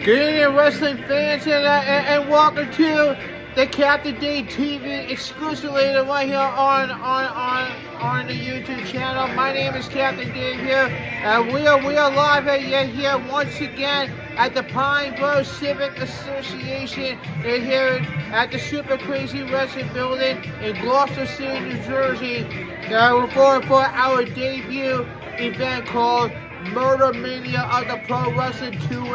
Good evening, wrestling fans, and welcome to the Captain Dave TV exclusively right here on the YouTube channel. My name is Captain Dave here, and we are live here once again at the Pine Grove Civic Association here at the Super Crazy Wrestling Building in Gloucester City, New Jersey, for our debut event called Mania of the Pro Wrestling 2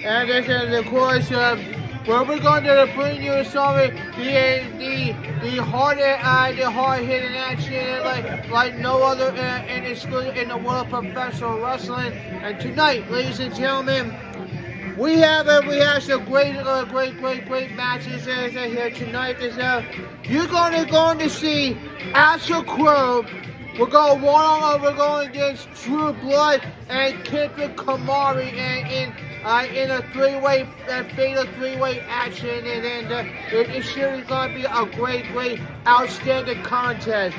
and this is of course where we're going to bring you some of the hard hitting action like no other in the world of professional wrestling. And tonight, ladies and gentlemen, we have some great matches here tonight. You're going to see Astro Crow. We're going one-on-one. We're going against True Blood and Kendrick Kamari in a fatal three-way action, and it's surely going to be a great, outstanding contest.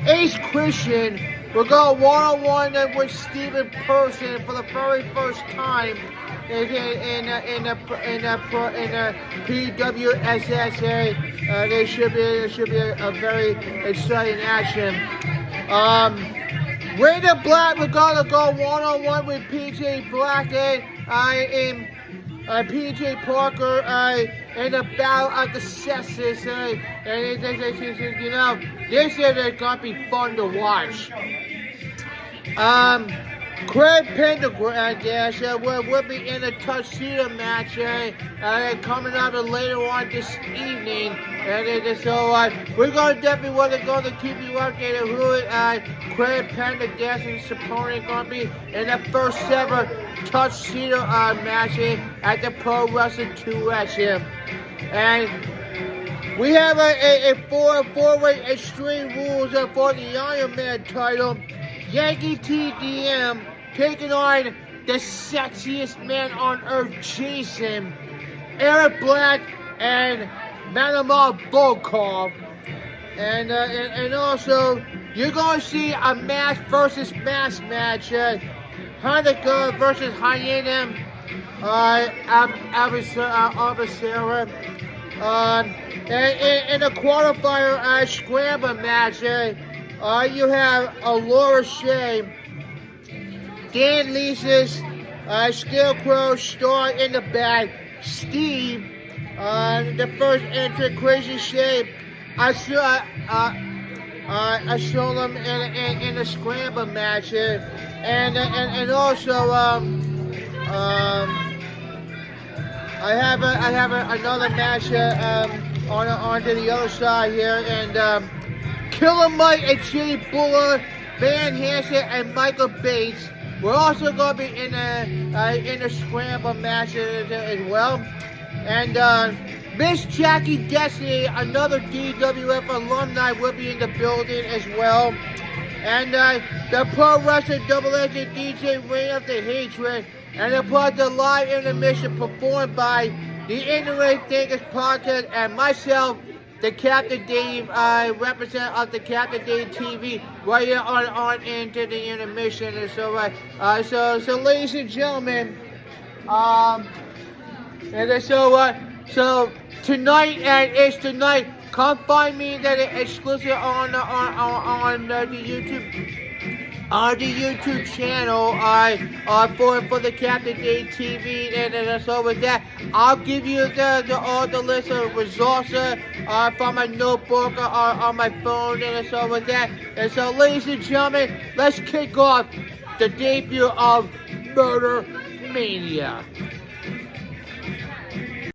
Ace Christian, we're going one-on-one with Steven Person for the very first time in the PWSSA. There should be a very exciting action. Rated Black, we're going to go one-on-one with PJ Black and PJ Parker in the Battle of the Sexes. And you know, this is going to be fun to watch. Craig Pendergrass will be in a tuxedo match coming up later on this evening. And so we're going to keep you updated who Craig Pendergrass and his opponent going to be in the first ever tuxedo match at the Pro Wrestling 2 And we have a four-way Extreme Rules for the Iron Man title. Yankee TDM taking on the sexiest man on earth, Jason, Eric Black, and Manamar Volkov. And also, you're going to see a mask versus mask match. Hanukkah versus Hyena Abasera. In the quarterfinal scramble match, you have Laura Shea, Dan Leeses, Scarecrow, Star in the back, Steve, the first entrant, Crazy Shea. I saw them in a scramble match, and also I have another match on to the other side here, and Killer Mike and Jay Buller, Van Hansen and Michael Bates. We're also going to be in a scramble match as well. And Miss Jackie Destiny, another DWF alumni, will be in the building as well. And the Pro Wrestling Double Agent DJ Reign of the Hatred, and the live intermission performed by the In-The-Ring Thinkers Podcast and myself, the Captain Dave, representative of the Captain Dave TV, right here on into the intermission. And so ladies and gentlemen, so tonight is tonight. Come find me exclusive on the YouTube channel for the Captain Dave TV, and so with that, I'll give you all the list of results from my notebook or on my phone, and so with that, and so ladies and gentlemen, let's kick off the debut of Murder Mania.